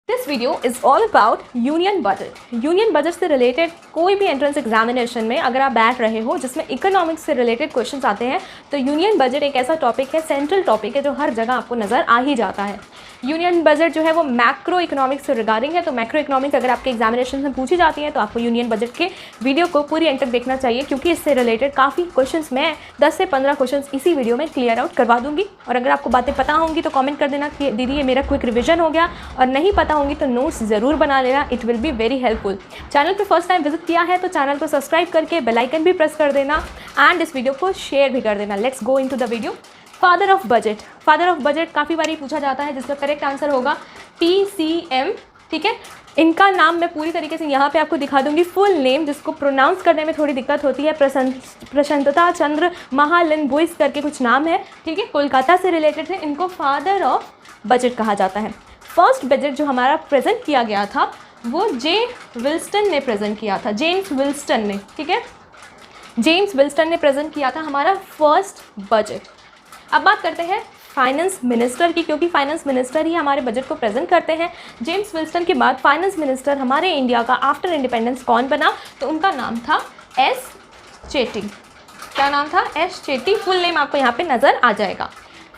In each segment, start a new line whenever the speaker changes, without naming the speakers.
This video is all about union budget. Union budget से related कोई भी entrance examination में अगर आप बैठ रहे हो जिसमें इकोनॉमिक्स से रिलेटेड क्वेश्चंस आते हैं तो यूनियन बजट एक ऐसा टॉपिक है, सेंट्रल टॉपिक है जो हर जगह आपको नज़र आ ही जाता है। यूनियन बजट जो है वो मैक्रो इकोनॉमिक्स से रिगार्डिंग है, तो मैक्रो इकोनॉमिक्स अगर आपके एग्जामिनेशन में पूछी जाती है तो आपको यूनियन बजट के वीडियो को पूरी एंड तक देखना चाहिए, क्योंकि इससे रिलेटेड काफ़ी क्वेश्चंस मैं 10 से 15 क्वेश्चंस इसी वीडियो में क्लियर आउट करवा दूंगी। और अगर आपको बातें पता होंगी तो कमेंट कर देना कि दीदी ये मेरा क्विक रिविजन हो गया, और नहीं पता होंगी तो नोट्स ज़रूर बना लेना, it will be very helpful. Channel पे फर्स्ट टाइम विजिट किया है तो चैनल को सब्सक्राइब करके बेल आइकन भी प्रेस कर देना एंड इस वीडियो को शेयर भी कर देना। Let's go into the video. Father of budget. Father of budget काफ़ी बार पूछा जाता है, जिसका करेक्ट आंसर होगा PCM। ठीक है, इनका नाम मैं पूरी तरीके से यहाँ पे आपको दिखा दूंगी, फुल नेम, जिसको प्रोनाउंस करने में थोड़ी दिक्कत होती है। प्रशांतता चंद्र महालनोबिस करके कुछ नाम है, ठीक है, कोलकाता से रिलेटेड है। इनको फादर ऑफ बजट कहा जाता है। फर्स्ट बजट जो हमारा प्रेजेंट किया गया था वो जे विल्सन ने प्रेजेंट किया था, जेम्स विल्सन ने। ठीक है, जेम्स विल्सन ने प्रेजेंट किया था हमारा फर्स्ट बजट। अब बात करते हैं फाइनेंस मिनिस्टर की, क्योंकि फाइनेंस मिनिस्टर ही हमारे बजट को प्रेजेंट करते हैं। जेम्स विल्सन के बाद फाइनेंस मिनिस्टर हमारे इंडिया का आफ्टर इंडिपेंडेंस कौन बना, तो उनका नाम था एस चेट्टी। क्या नाम था? एस चेट्टी। फुल नेम आपको यहाँ पे नज़र आ जाएगा।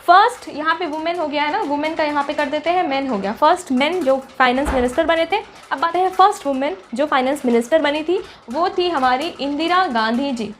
फर्स्ट यहाँ पे वुमेन हो गया है ना, वुमेन का यहाँ पे कर देते हैं मैन हो गया। फर्स्ट मैन जो फाइनेंस मिनिस्टर बने थे। अब बात है फर्स्ट वुमेन जो फाइनेंस मिनिस्टर बनी थी, वो थी हमारी इंदिरा गांधी जी।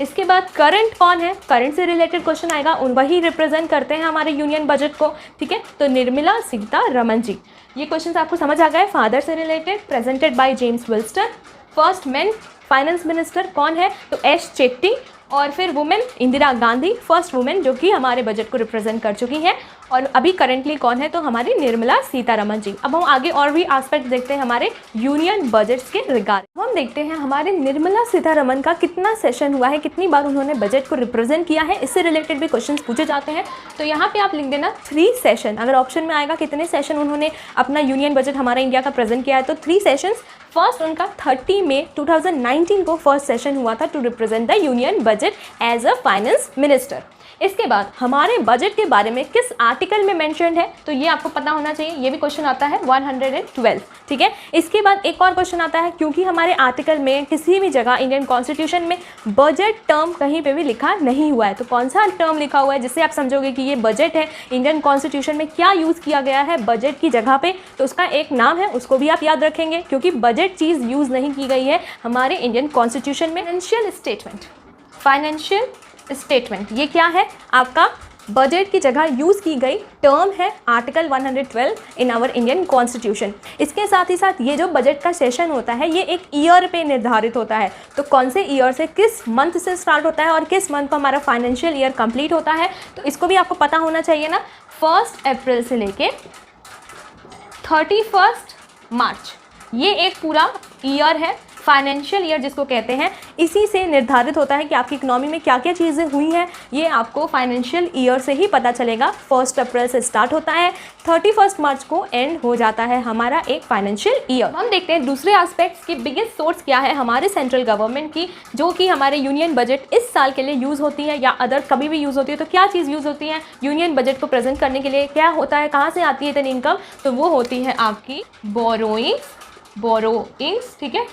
इसके बाद करंट कौन है, करंट से रिलेटेड क्वेश्चन आएगा, उन वही रिप्रेजेंट करते हैं हमारे यूनियन बजट को। ठीक है, तो निर्मला सीतारमण जी। ये क्वेश्चन आपको समझ आ गए। फादर से related presented by James Wilson. First man finance minister कौन है, तो एस चेट्टी। और फिर women Indira Gandhi, first women जो कि हमारे बजट को रिप्रेजेंट कर चुकी हैं। और अभी करेंटली कौन है, तो हमारी निर्मला सीतारमण जी। अब हम आगे और भी एस्पेक्ट देखते हैं हमारे यूनियन बजट्स के रिगार्ड। हम देखते हैं हमारे निर्मला सीतारमण का कितना सेशन हुआ है, कितनी बार उन्होंने बजट को रिप्रेजेंट किया है, इससे रिलेटेड भी क्वेश्चन पूछे जाते हैं। तो यहाँ पे आप लिख देना 3 सेशन। अगर ऑप्शन में आएगा कितने सेशन उन्होंने अपना यूनियन बजट हमारा इंडिया का प्रेजेंट किया है, तो 3 सेशंस। फर्स्ट उनका 30 मई 2019 को फर्स्ट सेशन हुआ था to represent the union budget as a finance minister. इसके बाद हमारे बजट के बारे में किस आर्टिकल में मेंशन्ड है, तो ये आपको पता होना चाहिए। ये भी क्वेश्चन आता है 112। ठीक है, इसके बाद एक और क्वेश्चन आता है, क्योंकि हमारे आर्टिकल में किसी भी जगह इंडियन कॉन्स्टिट्यूशन में बजट टर्म कहीं पे भी लिखा नहीं हुआ है, तो कौन सा टर्म लिखा हुआ है जिससे आप समझोगे कि ये बजट है, इंडियन कॉन्स्टिट्यूशन में क्या यूज़ किया गया है बजट की जगह पे, तो उसका एक नाम है, उसको भी आप याद रखेंगे, क्योंकि बजट चीज़ यूज़ नहीं की गई है हमारे इंडियन कॉन्स्टिट्यूशन में। Financial statement. फाइनेंशियल स्टेटमेंट ये क्या है, आपका बजट की जगह यूज़ की गई टर्म है, article 112 in our Indian constitution. इसके साथ ही साथ ये जो बजट का सेशन होता है ये एक ईयर पे निर्धारित होता है, तो कौन से ईयर से, किस मंथ से स्टार्ट होता है और किस मंथ को हमारा फाइनेंशियल ईयर कंप्लीट होता है, तो इसको भी आपको पता होना चाहिए ना। 1 अप्रैल से लेके 31 मार्च, ये एक पूरा ईयर है, फाइनेंशियल ईयर जिसको कहते हैं। इसी से निर्धारित होता है कि आपकी इकोनॉमी में क्या क्या चीज़ें हुई हैं, ये आपको फाइनेंशियल ईयर से ही पता चलेगा। 1 अप्रैल से स्टार्ट होता है, 31 मार्च को एंड हो जाता है हमारा एक फाइनेंशियल ईयर। हम देखते हैं दूसरे एस्पेक्ट्स की बिगेस्ट सोर्स क्या है हमारे सेंट्रल गवर्नमेंट की, जो कि हमारे यूनियन बजट इस साल के लिए यूज़ होती है या अदर कभी भी यूज़ होती है। तो क्या चीज़ यूज़ होती है यूनियन बजट को प्रेजेंट करने के लिए, क्या होता है, कहाँ से आती है इतनी इनकम, तो वो होती है आपकी बोरोइंग्स। ठीक है,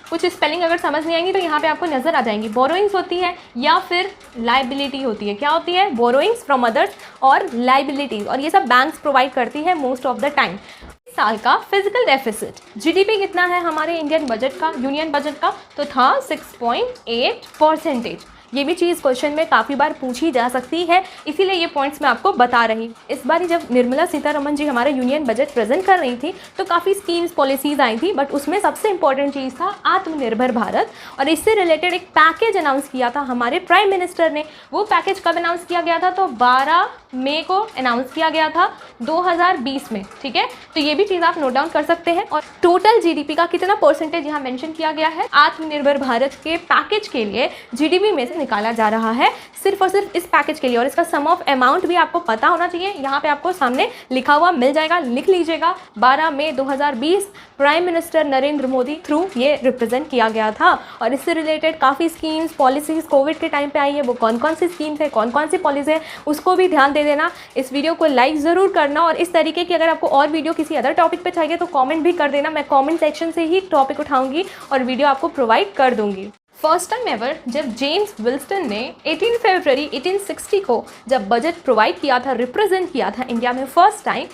कुछ स्पेलिंग अगर समझ नहीं आएंगी तो यहाँ पे आपको नज़र आ जाएंगी। बोरोइंग्स होती है या फिर लाइबिलिटी होती है। क्या होती है? बोरोइंग्स फ्रॉम अदर्स और लाइबिलिटीज, और ये सब बैंक्स प्रोवाइड करती है मोस्ट ऑफ द टाइम। इस साल का फिजिकल डेफिसिट, जीडीपी कितना है हमारे इंडियन बजट का, यूनियन बजट का, तो था 6.8%। ये भी चीज़ क्वेश्चन में काफ़ी बार पूछी जा सकती है, इसीलिए ये पॉइंट्स मैं आपको बता रही हूँ। इस बार जब निर्मला सीतारमण जी हमारा यूनियन बजट प्रेजेंट कर रही थी तो काफ़ी स्कीम्स पॉलिसीज़ आई थी, बट उसमें सबसे इंपॉर्टेंट चीज़ था आत्मनिर्भर भारत, और इससे रिलेटेड एक पैकेज अनाउंस किया था हमारे प्राइम मिनिस्टर ने। वो पैकेज कब अनाउंस किया गया था, तो 12 मई को अनाउंस किया गया था 2020 में। ठीक है, तो ये भी चीज़ आप नोट डाउन कर सकते हैं। और टोटल जीडीपी का कितना परसेंटेज यहाँ मेंशन किया गया है आत्मनिर्भर भारत के पैकेज के लिए जीडीपी में से निकाला जा रहा है, सिर्फ और सिर्फ इस पैकेज के लिए। और इसका सम ऑफ अमाउंट भी आपको पता होना चाहिए, यहाँ पे आपको सामने लिखा हुआ मिल जाएगा, लिख लीजिएगा। 12 मई 2020 prime minister Narendra Modi through ये रिप्रेजेंट किया गया था। और इससे रिलेटेड काफ़ी स्कीम्स पॉलिसीज़ कोविड के टाइम पे आई है, वो कौन कौन सी स्कीम्स है, कौन कौन सी पॉलिसी है, उसको भी ध्यान दे देना, इस वीडियो को लाइक ज़रूर करना, और इस तरीके की अगर आपको और वीडियो किसी अदर टॉपिक पे चाहिए तो कमेंट भी कर देना। मैं कमेंट सेक्शन से ही टॉपिक उठाऊंगी और वीडियो आपको प्रोवाइड कर दूंगी। फर्स्ट टाइम एवर जब जेम्स विल्सन ने 18 फरवरी 1860 को जब बजट प्रोवाइड किया था, रिप्रेजेंट किया था इंडिया में फर्स्ट टाइम,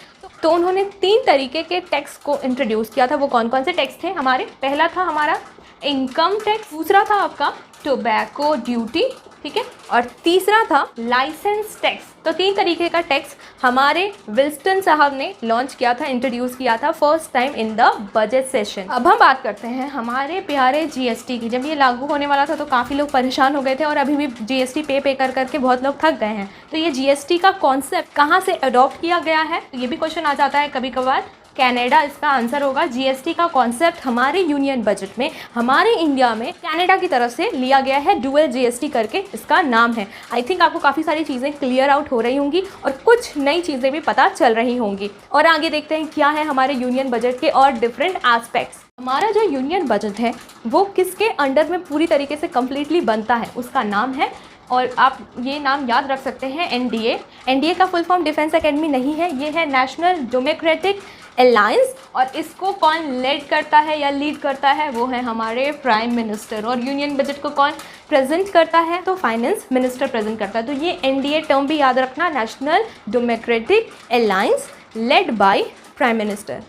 तो उन्होंने 3 तरीके के टैक्स को इंट्रोड्यूस किया था। वो कौन कौन से टैक्स थे हमारे? पहला था हमारा इनकम टैक्स, दूसरा था आपका टोबैको ड्यूटी, ठीक है, और तीसरा था लाइसेंस टैक्स। तो 3 तरीके का टैक्स हमारे विल्सन साहब ने लॉन्च किया था, इंट्रोड्यूस किया था first time in the budget session. अब हम बात करते हैं हमारे प्यारे जीएसटी की। जब ये लागू होने वाला था तो काफ़ी लोग परेशान हो गए थे और अभी भी जीएसटी पे कर करके बहुत लोग थक गए हैं। तो ये जीएसटी का कॉन्सेप्ट कहाँ से अडॉप्ट किया गया है, तो ये भी क्वेश्चन आ जाता है कभी कभार। कनाडा इसका आंसर होगा। जीएसटी का कॉन्सेप्ट हमारे यूनियन बजट में, हमारे इंडिया में कनाडा की तरफ से लिया गया है। डुअल जीएसटी करके इसका नाम है। आई थिंक आपको काफ़ी सारी चीज़ें क्लियर आउट हो रही होंगी और कुछ नई चीज़ें भी पता चल रही होंगी। और आगे देखते हैं क्या है हमारे यूनियन बजट के और डिफरेंट एस्पेक्ट्स। हमारा जो यूनियन बजट है वो किसके अंडर में पूरी तरीके से कम्प्लीटली बनता है, उसका नाम है, और आप ये नाम याद रख सकते हैं, एनडीए। एनडीए का फुल फॉर्म डिफेंस एकेडमी नहीं है, ये है नेशनल डेमोक्रेटिक अलायंस। और इसको कौन लीड करता है या लीड करता है? वो है हमारे प्राइम मिनिस्टर। और यूनियन बजट को कौन प्रेजेंट करता है? तो फाइनेंस मिनिस्टर प्रेजेंट करता है। तो ये एनडीए टर्म भी याद रखना, national democratic alliance led by prime minister.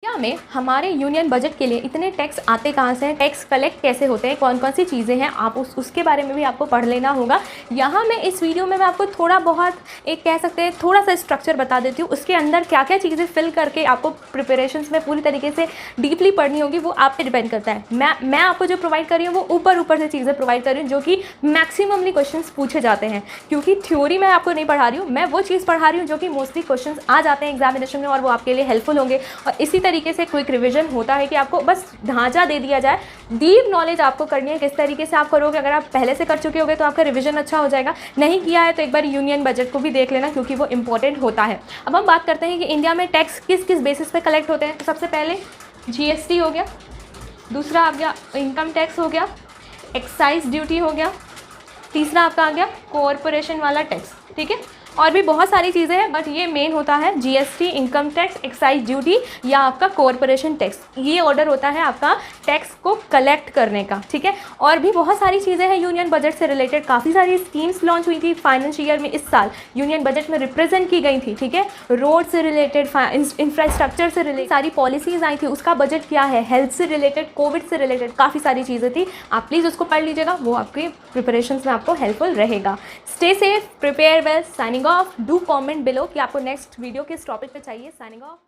India में हमारे यूनियन बजट के लिए इतने टैक्स आते कहाँ से हैं, टैक्स कलेक्ट कैसे होते हैं, कौन कौन सी चीज़ें हैं, आप उसके बारे में भी आपको पढ़ लेना होगा। यहाँ मैं इस वीडियो में मैं आपको थोड़ा बहुत एक कह सकते हैं थोड़ा सा स्ट्रक्चर बता देती हूँ। उसके अंदर क्या क्या चीज़ें फिल करके आपको प्रिपरेशंस में पूरी तरीके से डीपली पढ़नी होगी, वो आप पे डिपेंड करता है। मैं आपको जो प्रोवाइड कर रही हूँ वो ऊपर से चीज़ें प्रोवाइड कर रही हूँ जो कि मैक्सिममली क्वेश्चन पूछे जाते हैं। क्योंकि थ्योरी मैं आपको नहीं पढ़ा रही हूँ, मैं वो चीज़ पढ़ा रही हूँ जो कि मोस्टली क्वेश्चन आ जाते हैं एग्जामिनेशन में और वो आपके लिए हेल्पफुल होंगे। और इसी तरीके से क्विक रिवीजन होता है कि आपको बस ढांचा दे दिया जाए, डीप नॉलेज आपको करनी है। किस तरीके से आप करोगे, अगर आप पहले से कर चुके होगे तो आपका रिवीजन अच्छा हो जाएगा। नहीं किया है तो एक बार यूनियन बजट को भी देख लेना क्योंकि वो इंपॉर्टेंट होता है। अब हम बात करते हैं कि इंडिया में टैक्स किस किस बेसिस पे कलेक्ट होते हैं। तो सबसे पहले जीएसटी हो गया, दूसरा आ गया इनकम टैक्स हो गया, एक्साइज ड्यूटी हो गया, तीसरा आपका आ गया कॉरपोरेशन वाला टैक्स, ठीक है। और भी बहुत सारी चीज़ें हैं बट ये मेन होता है GST, income tax, excise duty या आपका कॉरपोरेशन टैक्स। ये ऑर्डर होता है आपका टैक्स को कलेक्ट करने का, ठीक है। और भी बहुत सारी चीज़ें हैं यूनियन बजट से रिलेटेड। काफ़ी सारी स्कीम्स लॉन्च हुई थी फाइनेंशियल ईयर में, इस साल यूनियन बजट में रिप्रेजेंट की गई थी, ठीक है। रोड से रिलेटेड, इंफ्रास्ट्रक्चर से रिलेटेड सारी पॉलिसीज़ आई थी, उसका बजट क्या है, हेल्थ से रिलेटेड, कोविड से रिलेटेड काफ़ी सारी चीज़ें थी। आप प्लीज़ उसको पढ़ लीजिएगा, वो आपके प्रिपरेशन में आपको हेल्पफुल रहेगा। Stay safe, prepare well, signing off. Do comment below कि आपको नेक्स्ट वीडियो किस टॉपिक पे चाहिए। Signing off.